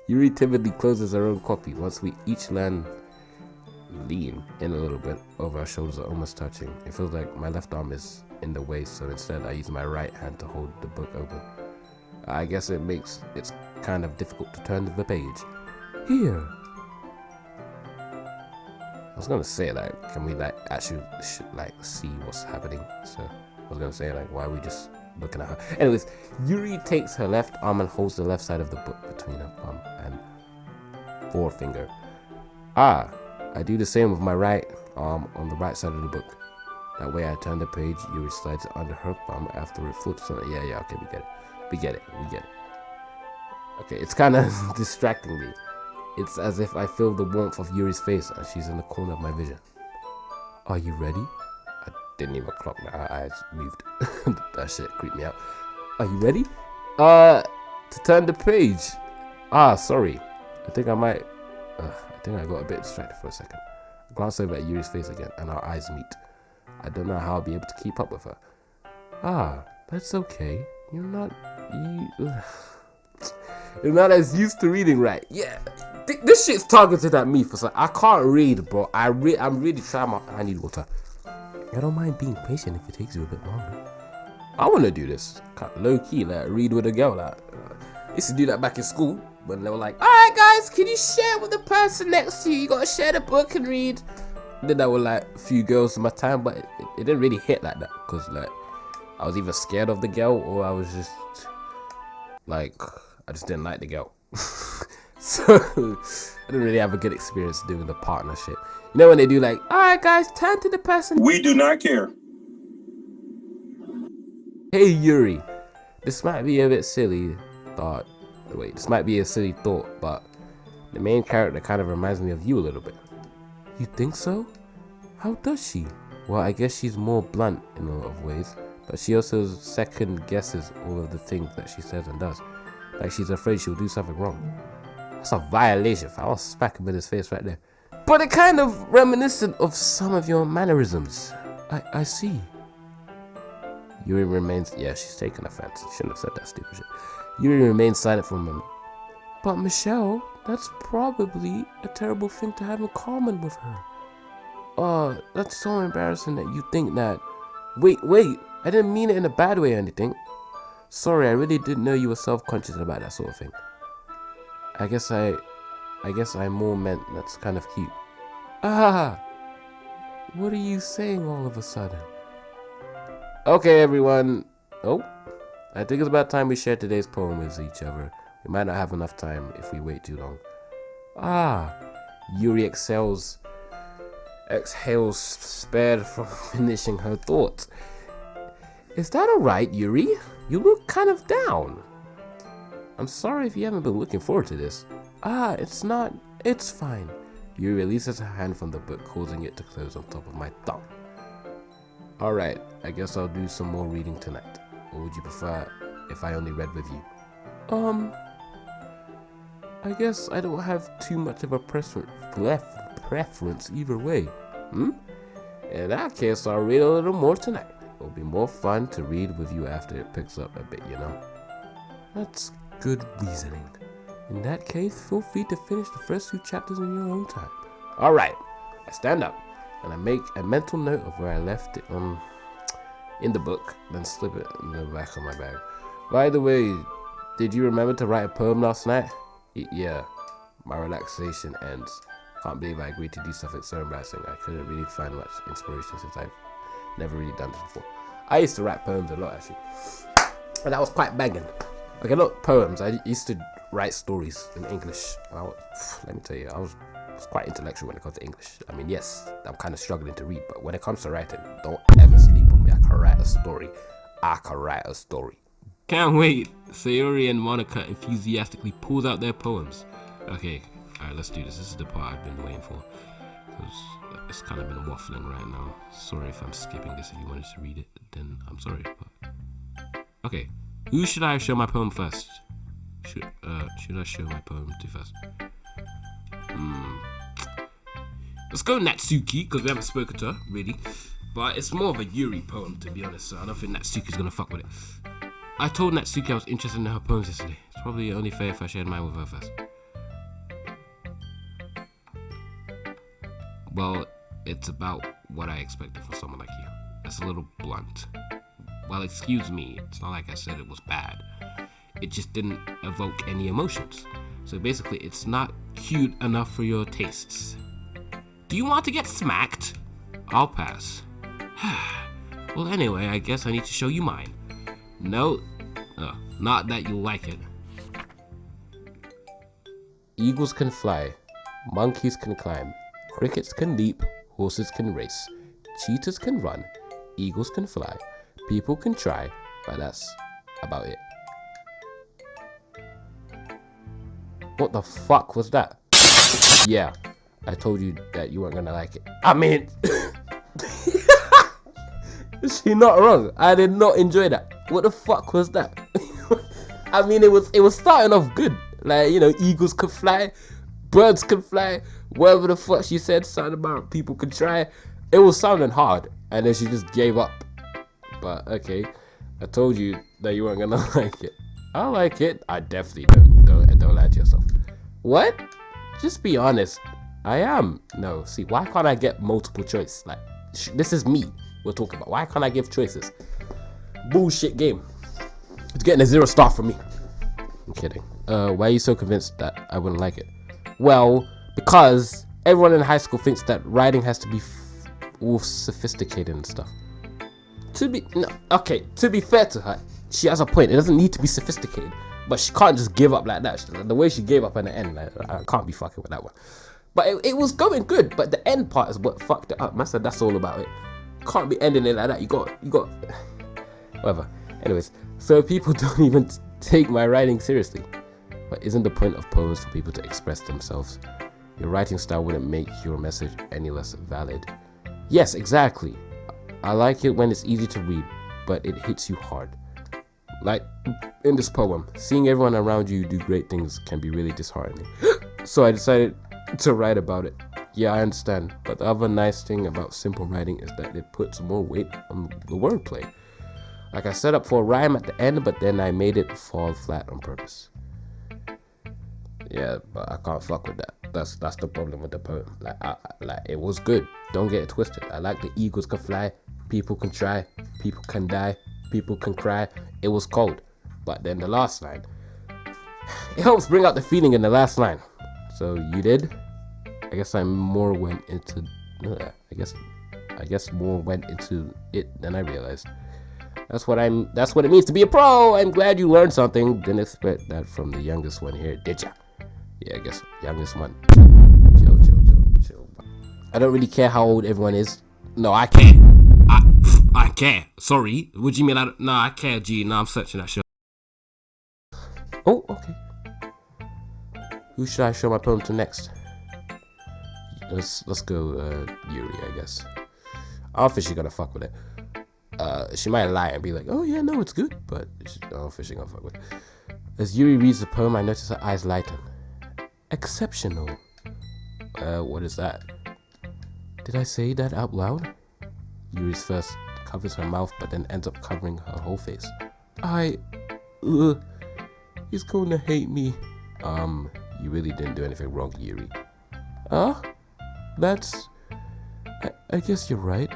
Yuri timidly closes her own copy. Once we each lean in a little bit over our shoulders are almost touching. It feels like my left arm is in the way, so instead I use my right hand to hold the book open. I guess it's kind of difficult to turn to the page. Here. I was gonna say, like, can we actually see what's happening? So I was gonna say, like, why are we just looking at her? Anyways, Yuri takes her left arm and holds the left side of the book between her palm and forefinger. I do the same with my right arm on the right side of the book. That way I turn the page, Yuri slides it under her thumb after it flips on it. Yeah, okay, we get it. Okay, it's kind of distracting me. It's as if I feel the warmth of Yuri's face and she's in the corner of my vision. Are you ready? I didn't even clock my eyes moved. That shit creeped me out. Are you ready? To turn the page. Sorry. I think I got a bit distracted for a second. I glance over at Yuri's face again and our eyes meet. I don't know how I'll be able to keep up with her. That's okay. You're not as used to reading, right? Yeah. This shit's targeted at me for some. I can't read, bro. I'm really trying. I need water. I don't mind being patient if it takes you a bit longer. I want to do this low key, like read with a girl. used to do that back in school when they were like, alright guys, can you share with the person next to you? You gotta share the book and read. Did that with like a few girls in my time, but it didn't really hit like that because like I was either scared of the girl or I was just like, I just didn't like the girl. So I didn't really have a good experience doing the partnership. You know when they do like, alright guys, turn to the person. We do not care. Hey Yuri, this might be a bit silly thought. Wait, this might be a silly thought, but the main character kind of reminds me of you a little bit. You think so? How does she? Well, I guess she's more blunt in a lot of ways, but she also second guesses all of the things that she says and does. Like she's afraid she'll do something wrong. That's a violation. I'll smack him in his face right there. But it kind of reminiscent of some of your mannerisms. I see. Yuri remains... Yeah, she's taking offense. She shouldn't have said that stupid shit. Yuri remains silent for a moment. But Michelle, that's probably a terrible thing to have in common with her. That's so embarrassing that you think that. Wait, I didn't mean it in a bad way or anything. Sorry, I really didn't know you were self-conscious about that sort of thing. I guess I more meant that's kind of cute. Ah! What are you saying all of a sudden? Okay, everyone. Oh, I think it's about time we share today's poem with each other. We might not have enough time if we wait too long. Ah, Yuri exhales, spared from finishing her thoughts. Is that alright, Yuri? You look kind of down. I'm sorry if you haven't been looking forward to this. It's not. It's fine. Yuri releases her hand from the book, causing it to close on top of my thumb. Alright, I guess I'll do some more reading tonight. Or would you prefer if I only read with you? I guess I don't have too much of a preference either way. In that case, I'll read a little more tonight. It'll be more fun to read with you after it picks up a bit, you know? That's good reasoning. In that case, feel free to finish the first 2 chapters in your own time. Alright, I stand up and I make a mental note of where I left it in the book, then slip it in the back of my bag. By the way, did you remember to write a poem last night? Yeah, my relaxation ends. Can't believe I agreed to do something so embarrassing. I couldn't really find much inspiration since I've never really done this before. I used to write poems a lot actually, and that was quite banging. Okay, not poems. I used to write stories in English. Let me tell you, I was quite intellectual when it comes to English. I mean, yes, I'm kind of struggling to read, but when it comes to writing, don't ever sleep on me. I can write a story. Can't wait. Sayori and Monica enthusiastically pulled out their poems. Okay, alright, let's do this. This is the part I've been waiting for. Because it's kind of been waffling right now. Sorry if I'm skipping this. If you wanted to read it, then I'm sorry. But... Okay, who should I show my poem first? Should I show my poem to first? Let's go Natsuki, because we haven't spoken to her, really. But it's more of a Yuri poem, to be honest, so I don't think Natsuki's gonna fuck with it. I told Natsuki I was interested in her poems yesterday. It's probably only fair if I shared mine with her first. Well, it's about what I expected from someone like you. It's a little blunt. Well, excuse me, it's not like I said it was bad. It just didn't evoke any emotions. So basically, it's not cute enough for your tastes. Do you want to get smacked? I'll pass. Well, anyway, I guess I need to show you mine. No, not that you'll like it. Eagles can fly, monkeys can climb, crickets can leap, horses can race, cheetahs can run, eagles can fly, people can try, but that's about it. What the fuck was that? Yeah, I told you that you weren't gonna like it. I mean, is she not wrong? I did not enjoy that. What the fuck was that? I mean, it was starting off good. Like, you know, eagles could fly, birds could fly, whatever the fuck she said, something about people could try. It was sounding hard, and then she just gave up. But okay, I told you that you weren't gonna like it. I like it. I definitely don't lie to yourself. What? Just be honest. I am. No, see, why can't I get multiple choice? Like, this is me we're talking about. Why can't I give choices? Bullshit game. It's getting a 0 star from me. I'm kidding. Why are you so convinced that I wouldn't like it? Well, because everyone in high school thinks that writing has to be all sophisticated and stuff. To be fair to her, she has a point. It doesn't need to be sophisticated, but she can't just give up like that. The way she gave up in the end, like, I can't be fucking with that one. But it was going good, but the end part is what fucked it up. Man said that's all about it. Can't be ending it like that. You got whatever. Anyways, so people don't even take my writing seriously. But isn't the point of poems for people to express themselves? Your writing style wouldn't make your message any less valid. Yes, exactly. I like it when it's easy to read, but it hits you hard. Like in this poem, seeing everyone around you do great things can be really disheartening. So I decided to write about it. Yeah, I understand, but the other nice thing about simple writing is that it puts more weight on the wordplay. Like I set up for a rhyme at the end, but then I made it fall flat on purpose. Yeah, but I can't fuck with that. That's the problem with the poem. Like it was good. Don't get it twisted. I like the eagles can fly, people can try, people can die, people can cry. It was cold, but then the last line, it helps bring out the feeling in the last line. So you did? I guess more went into it than I realized. That's what it means to be a pro. I'm glad you learned something. Didn't expect that from the youngest one here, did ya? Yeah, I guess youngest one. Chill. I don't really care how old everyone is. No, I can't. I can't. Sorry. What do you mean? No, I can't. G. No, I'm searching that shit. Oh, okay. Who should I show my poem to next? Let's go Yuri, I guess. I don't think she's gonna fuck with it. She might lie and be like, oh yeah, no, it's good, but I don't think she's gonna fuck with it. As Yuri reads the poem, I notice her eyes lighten. Exceptional. What is that? Did I say that out loud? Yuri's first covers her mouth, but then ends up covering her whole face. He's going to hate me. You really didn't do anything wrong, Yuri. I guess you're right.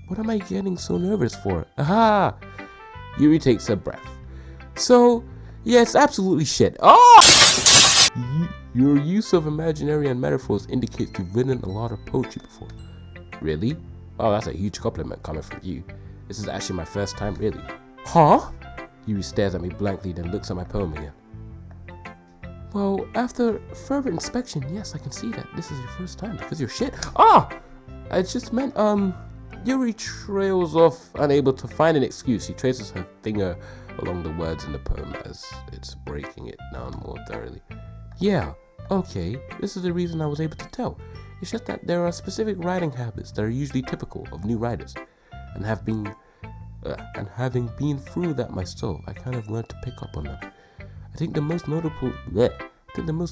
What am I getting so nervous for? Aha! Yuri takes a breath. So, yeah, it's absolutely shit. Your use of imaginary and metaphors indicates you've written a lot of poetry before. Really? Oh, that's a huge compliment coming from you. This is actually my first time, really. Huh? Yuri stares at me blankly, then looks at my poem again. Well, after further inspection, yes, I can see that this is your first time because you're shit. I just meant, Yuri trails off, unable to find an excuse. She traces her finger along the words in the poem as it's breaking it down more thoroughly. Yeah, okay, this is the reason I was able to tell. It's just that there are specific writing habits that are usually typical of new writers, and having been through that myself, I kind of learned to pick up on them. I think the most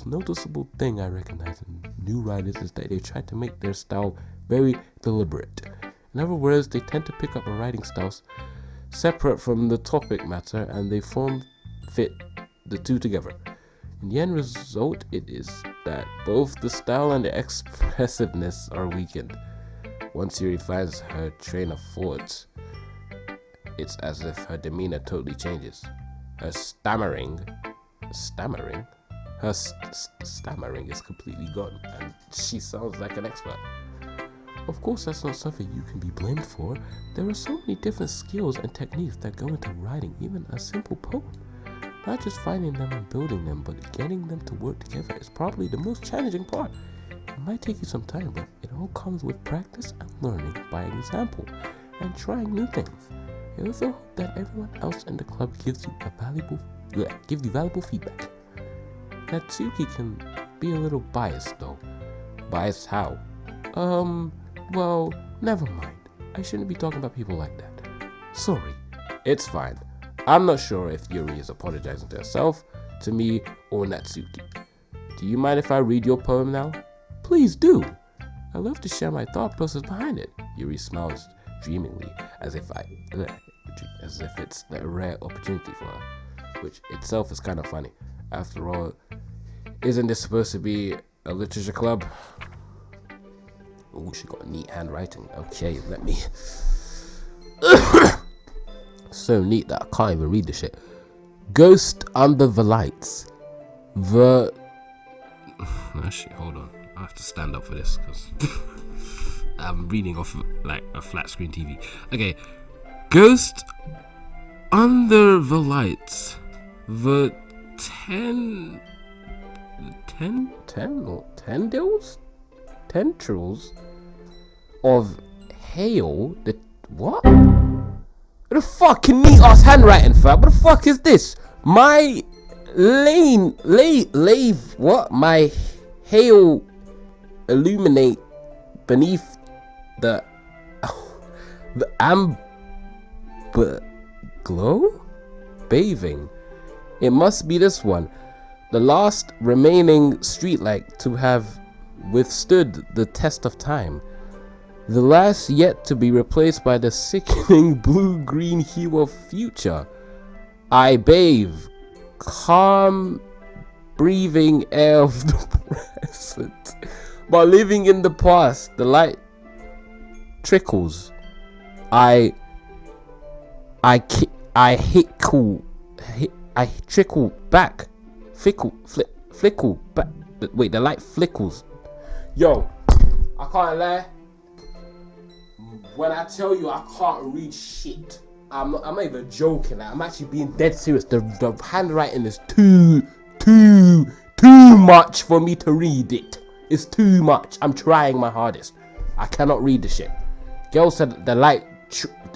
noticeable thing I recognize in new writers is that they try to make their style very deliberate. In other words, they tend to pick up a writing style separate from the topic matter, and they fit the two together. In the end result, it is that both the style and the expressiveness are weakened. Once Yuri finds her train of thought, it's as if her demeanor totally changes. Her stammering is completely gone, and she sounds like an expert. Of course, that's not something you can be blamed for. There are so many different skills and techniques that go into writing even a simple poem. Not just finding them and building them, but getting them to work together is probably the most challenging part. It might take you some time, but it all comes with practice and learning by example and trying new things. I also hope that everyone else in the club gives you valuable feedback. Natsuki can be a little biased though. Biased how? Well, never mind. I shouldn't be talking about people like that. Sorry. It's fine. I'm not sure if Yuri is apologizing to herself, to me, or Natsuki. Do you mind if I read your poem now? Please do. I love to share my thought process behind it. Yuri smiles dreamingly, as if it's a rare opportunity for her, which itself is kind of funny. After all, isn't this supposed to be a literature club? Oh, she got neat handwriting. Okay, let me. So neat that I can't even read the shit. Ghost Under the Lights. Actually, hold on. I have to stand up for this because I'm reading off like a flat screen TV. Okay. Ghost Under the Lights. The tendrils of Hail. The what? What the fucking neat ass handwriting, fam? What the fuck is this? My what? My hail illuminate beneath the amber glow? Bathing. It must be this one. The last remaining streetlight to have withstood the test of time. The last yet to be replaced by the sickening blue-green hue of future. I bathe, calm, breathing air of the present. But living in the past, the light trickles. I trickle back, flickle back. Wait, the light flickles. Yo, I can't lie. When I tell you I can't read shit, I'm not even joking. I'm actually being dead serious. The handwriting is too much for me to read it. It's too much. I'm trying my hardest. I cannot read the shit. Girl said the light.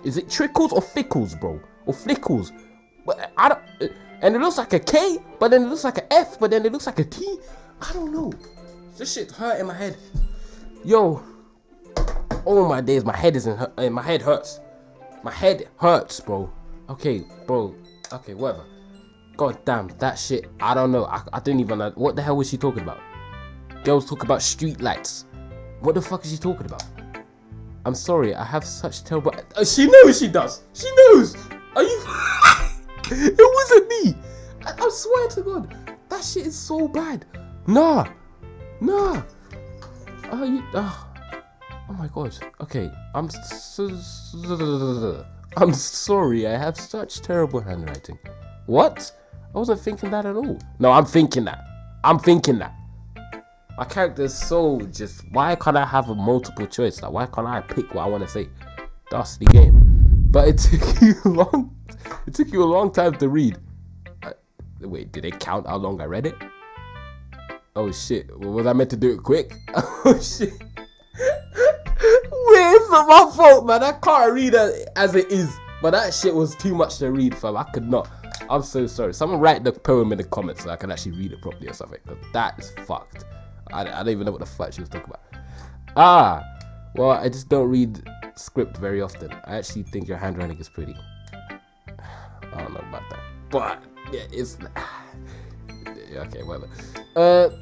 Is it trickles or fickles, bro? Or flickles? But I don't. And it looks like a K, but then it looks like a F, but then it looks like a T. I don't know. This shit hurt in my head. Yo. Oh my days, my head my head hurts. My head hurts, bro. Okay, bro. Okay, whatever. God damn, that shit. I don't know. I didn't even know. What the hell was she talking about? Girls talk about street lights. What the fuck is she talking about? I'm sorry, I have such terrible. She knows she does. She knows. Are you? It wasn't me. I swear to God, that shit is so bad. Nah. Oh my God. Okay, I'm sorry. I have such terrible handwriting. What? I wasn't thinking that at all. No, I'm thinking that. My character is so just. Why can't I have a multiple choice? Like, why can't I pick what I want to say? That's the game. But it took you long. It took you a long time to read. Wait, did it count how long I read it? Oh shit. Was I meant to do it quick? Oh shit. Wait, it's not my fault, man. I can't read it as it is. But that shit was too much to read, fam. I could not. I'm so sorry. Someone write the poem in the comments so I can actually read it properly or something. That is fucked. I don't even know what the fuck she was talking about. Well, I just don't read script very often. I actually think your handwriting is pretty. I don't know about that. But, yeah, it's... Yeah, okay, whatever.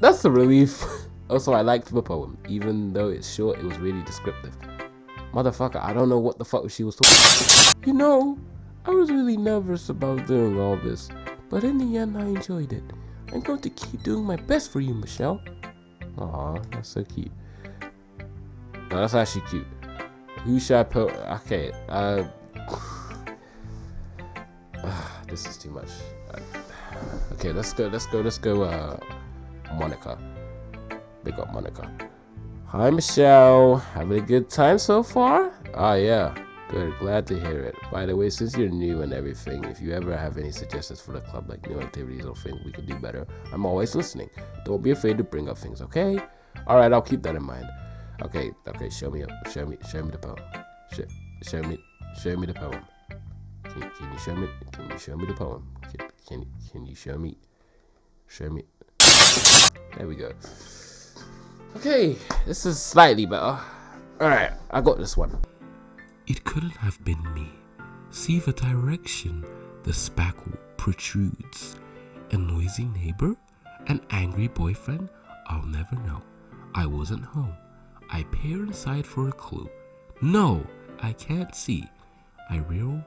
That's a relief. Also, I liked the poem. Even though it's short, it was really descriptive. Motherfucker, I don't know what the fuck she was talking about. You know, I was really nervous about doing all this. But in the end, I enjoyed it. I'm going to keep doing my best for you, Michelle. Aw, that's so cute. No, that's actually cute. Who should I put? Okay, this is too much. Okay, let's go, Monica. Big up, Monica. Hi, Michelle. Having a good time so far? Ah, yeah. Good, glad to hear it. By the way, since you're new and everything, if you ever have any suggestions for the club, like new activities or things we can do better, I'm always listening. Don't be afraid to bring up things, okay? Alright, I'll keep that in mind. Okay, show me the poem. Show me the poem. Can you show me the poem? Can you show me? There we go. Okay, this is slightly better. Alright, I got this one. It couldn't have been me. See the direction the spackle protrudes. A noisy neighbor? An angry boyfriend? I'll never know. I wasn't home. I peer inside for a clue. No, I can't see. I reel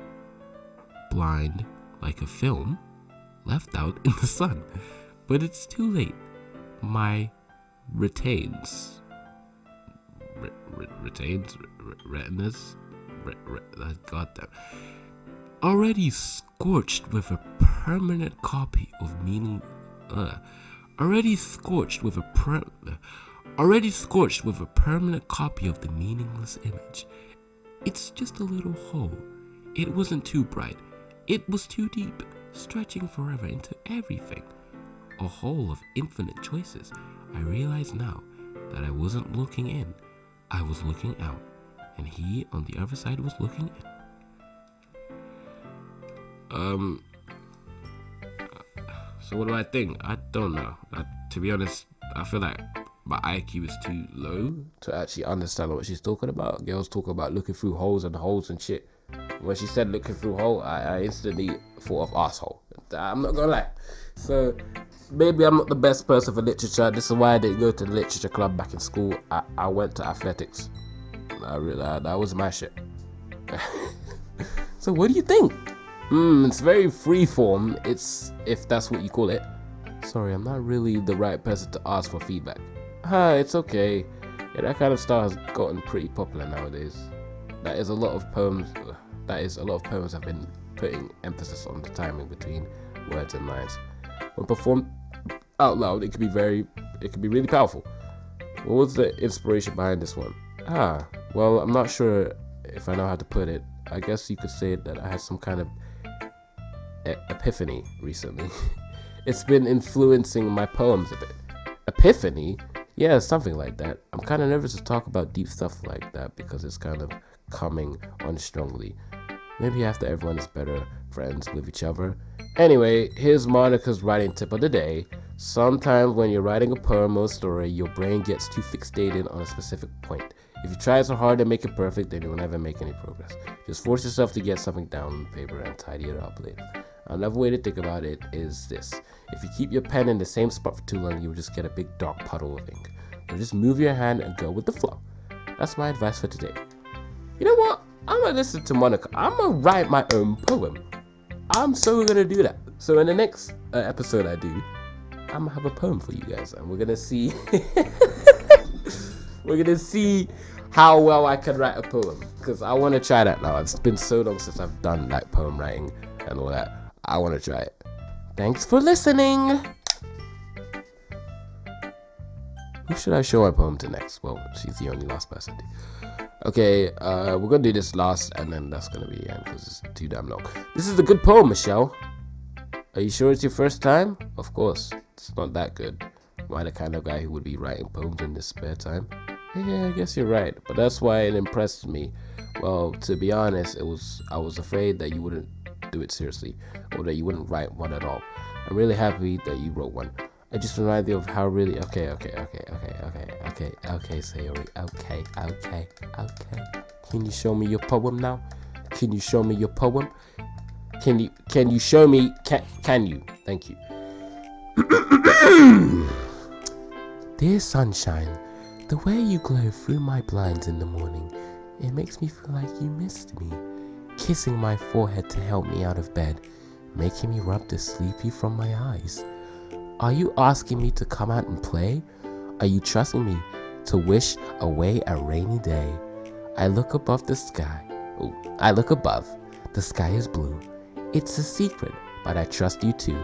blind like a film left out in the sun. But it's too late. My retains retinas. Goddamn. already scorched with a permanent copy of meaning. Already scorched with a permanent copy of the meaningless image. It's just a little hole. It wasn't too bright. It was too deep, stretching forever into everything. A hole of infinite choices. I realize now that I wasn't looking in. I was looking out. And he on the other side was looking in. So what do I think? I don't know. To be honest, I feel like my IQ is too low to actually understand what she's talking about. Girls talk about looking through holes and shit. When she said looking through hole, I instantly thought of asshole. I'm not gonna lie. So maybe I'm not the best person for literature. This is why I didn't go to the literature club back in school. I went to athletics. That was my shit. So what do you think? It's very free form. It's, if that's what you call it. Sorry, I'm not really the right person to ask for feedback. It's okay. Yeah, that kind of style has gotten pretty popular nowadays. That is a lot of poems have been putting emphasis on the timing between words and lines. When performed out loud, it can be really powerful. What was the inspiration behind this one? Well, I'm not sure if I know how to put it. I guess you could say that I had some kind of epiphany recently. It's been influencing my poems a bit. Epiphany? Yeah, something like that. I'm kind of nervous to talk about deep stuff like that because it's kind of coming on strongly. Maybe after everyone is better friends with each other. Anyway, here's Monica's writing tip of the day. Sometimes when you're writing a poem or a story, your brain gets too fixated on a specific point. If you try so hard to make it perfect, then you'll never make any progress. Just force yourself to get something down on paper and tidy it up later. Another way to think about it is this. If you keep your pen in the same spot for too long, you'll just get a big dark puddle of ink. So just move your hand and go with the flow. That's my advice for today. You know what? I'm gonna listen to Monica. I'm gonna write my own poem. I'm so gonna do that. So in the next episode I do, I'm gonna have a poem for you guys, and we're gonna see how well I can write a poem, because I want to try that now. It's been so long since I've done like poem writing and all that. I want to try it. Thanks for listening. Who should I show my poem to next? Well, she's the only last person to. Okay, we're gonna do this last, and then that's gonna be the end because it's too damn long. This is a good poem, Michelle. Are you sure it's your first time? Of course, it's not that good. Am I the kind of guy who would be writing poems in his spare time? Yeah, I guess you're right, but that's why it impressed me. Well, to be honest, I was afraid that you wouldn't do it seriously, or that you wouldn't write one at all. I'm really happy that you wrote one. I just reminded you of how really okay, Sayori. Okay. Can you show me your poem now? Can you show me your poem? Can you show me? Can you? Thank you. Dear sunshine, the way you glow through my blinds in the morning, it makes me feel like you missed me. Kissing my forehead to help me out of bed, making me rub the sleepy from my eyes. Are you asking me to come out and play? Are you trusting me to wish away a rainy day? I look above the sky. The sky is blue. It's a secret, but I trust you too.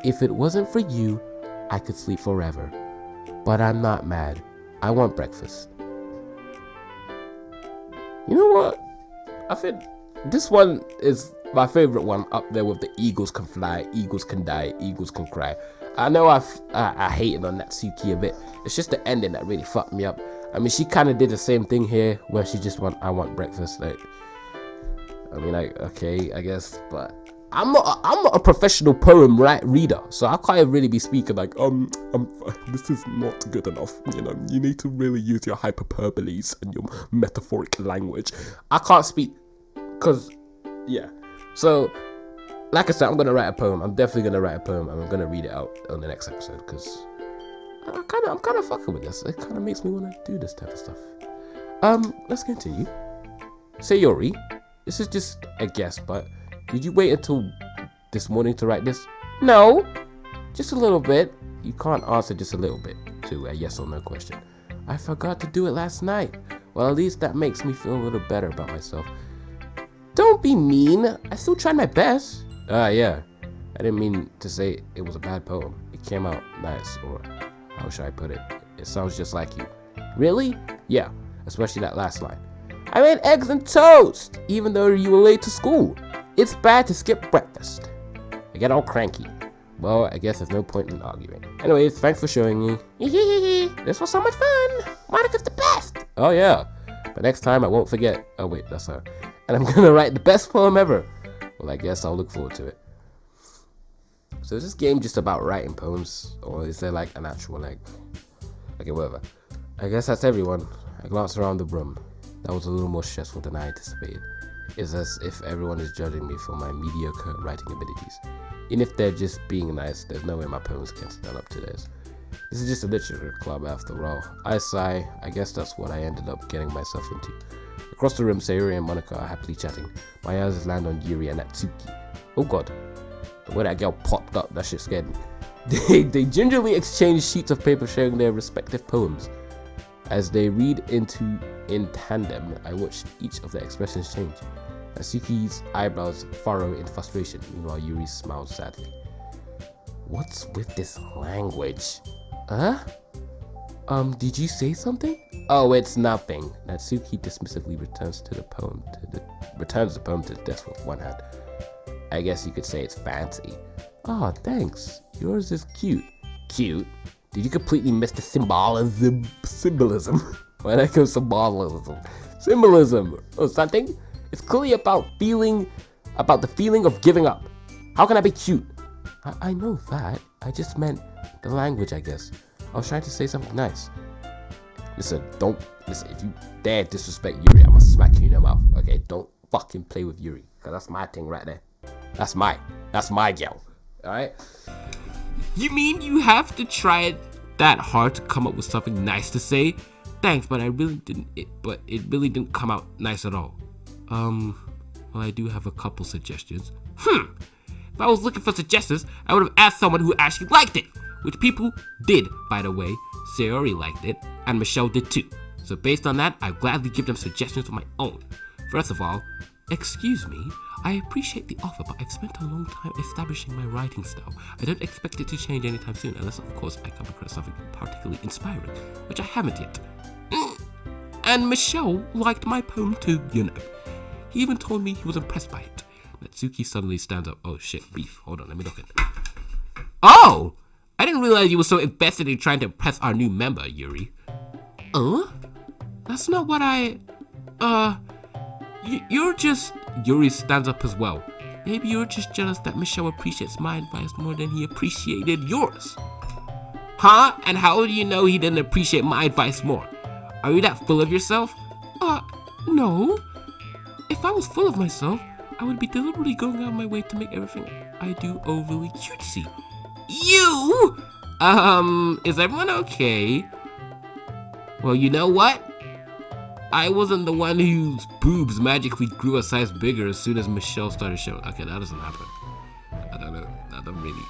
If it wasn't for you, I could sleep forever. But I'm not mad. I want breakfast. You know what? I think this one is my favorite one, up there with the eagles can fly, eagles can die, eagles can cry. I know I hated on Natsuki a bit. It's just the ending that really fucked me up. I mean, she kind of did the same thing here, where she just I want breakfast. Like, I mean, like, okay, I guess, but I'm not a professional poem reader, so I can't really be speaking like, this is not good enough. You know, you need to really use your hyperboles and your metaphoric language. I can't speak, cause, yeah. So, like I said, I'm gonna write a poem. I'm definitely gonna write a poem, and I'm gonna read it out on the next episode, cause I'm kind of fucking with this. It kind of makes me want to do this type of stuff. Let's continue. Sayori, this is just a guess, but did you wait until this morning to write this? No, just a little bit. You can't answer just a little bit to a yes or no question. I forgot to do it last night. Well, at least that makes me feel a little better about myself. Don't don't be mean. I still tried my best. Yeah. I didn't mean to say it was a bad poem. It came out nice, or how should I put it? It sounds just like you. Really? Yeah, especially that last line. I made eggs and toast, even though you were late to school. It's bad to skip breakfast. I get all cranky. Well, I guess there's no point in arguing. Anyways, thanks for showing me. This was so much fun. Monica's the best. Oh yeah, but next time I won't forget. Oh wait, that's her. And I'm gonna write the best poem ever. Well, I guess I'll look forward to it. So is this game just about writing poems, or is there like an actual like... Okay, whatever. I guess that's everyone. I glanced around the room. That was a little more stressful than I anticipated. It's as if everyone is judging me for my mediocre writing abilities. Even if they're just being nice, there's no way my poems can stand up to theirs. This is just a literature club after all. I sigh. I guess that's what I ended up getting myself into. Across the room, Sayuri and Monica are happily chatting. My eyes land on Yuri and Natsuki. Oh god. The way that girl popped up, that shit scared me. They gingerly exchange sheets of paper sharing their respective poems. As they read in tandem, I watch each of their expressions change. Natsuki's eyebrows furrow in frustration, meanwhile Yuri smiles sadly. What's with this language? Huh? Did you say something? Oh, it's nothing. Natsuki dismissively returns the poem to the desk with one hand. I guess you could say it's fancy. Oh, thanks. Yours is cute. Cute? Did you completely miss the symbolism? Why'd I go symbolism? Symbolism or something? It's clearly about the feeling of giving up. How can I be cute? I know that. I just meant the language, I guess. I was trying to say something nice. Listen, if you dare disrespect Yuri, I'm gonna smack you in your mouth. Okay, don't fucking play with Yuri, cause that's my thing right there. That's my girl. Alright? You mean you have to try it that hard to come up with something nice to say? Thanks, but it really didn't come out nice at all. Well, I do have a couple suggestions. If I was looking for suggestions, I would have asked someone who actually liked it. Which people did, by the way. Sayori liked it, and Michelle did too. So based on that, I'll gladly give them suggestions of my own. First of all, excuse me, I appreciate the offer, but I've spent a long time establishing my writing style. I don't expect it to change anytime soon, unless of course I come across something particularly inspiring, which I haven't yet. And Michelle liked my poem too, you know. He even told me he was impressed by it. Natsuki suddenly stands up. Oh shit, beef. Hold on, let me look at it. Oh! I didn't realize you were so invested in trying to impress our new member, Yuri. That's not what you're just... Yuri stands up as well. Maybe you're just jealous that Michelle appreciates my advice more than he appreciated yours. Huh? And how do you know he didn't appreciate my advice more? Are you that full of yourself? No. If I was full of myself, I would be deliberately going out of my way to make everything I do overly cutesy. You? Is everyone okay? Well, you know what? I wasn't the one whose boobs magically grew a size bigger as soon as Michelle started showing. Okay, that doesn't happen. I don't know. I don't really...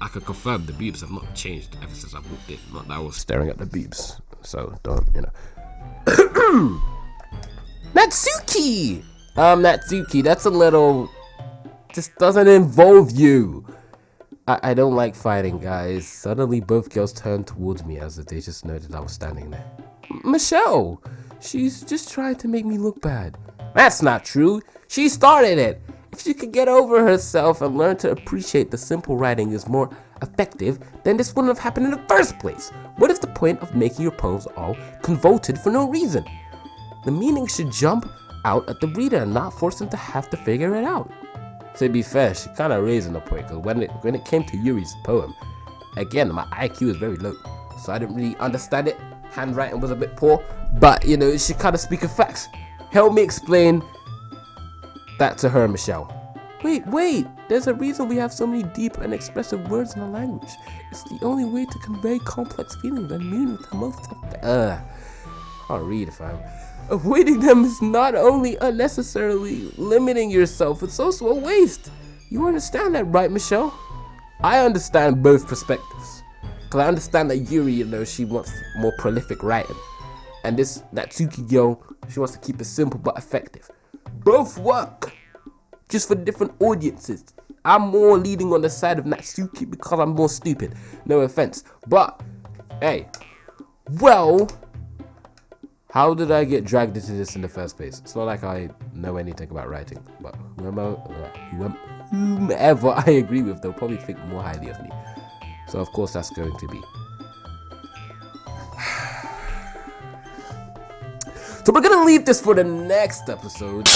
I can confirm the boobs have not changed ever since I walked in. Not that I was staring at the boobs. So, don't, you know. Natsuki! Natsuki, that's a little... Just doesn't involve you. I don't like fighting, guys. Suddenly, both girls turned towards me as if they just noticed I was standing there. Michelle! She's just trying to make me look bad. That's not true. She started it. If she could get over herself and learn to appreciate the simple writing is more effective, then this wouldn't have happened in the first place. What is the point of making your poems all convoluted for no reason? The meaning should jump out at the reader and not force them to have to figure it out. To be fair, she kind of raising the point, because when it came to Yuri's poem, again, my IQ is very low, so I didn't really understand it. Handwriting was a bit poor, but you know, she kind of speaking facts. Help me explain that to her, Michelle. Wait, there's a reason we have so many deep and expressive words in our language. It's the only way to convey complex feelings and meaning with the most I'll read if I'm... Avoiding them is not only unnecessarily limiting yourself, it's also a waste. You understand that, right, Michelle? I understand both perspectives. Because I understand that Yuri, you know, she wants more prolific writing. And this Natsuki girl, she wants to keep it simple but effective. Both work, just for different audiences. I'm more leaning on the side of Natsuki because I'm more stupid. No offense. But, hey, well, how did I get dragged into this in the first place? It's not like I know anything about writing, but whomever I agree with, they'll probably think more highly of me. So, of course, that's going to be. So, we're going to leave this for the next episode.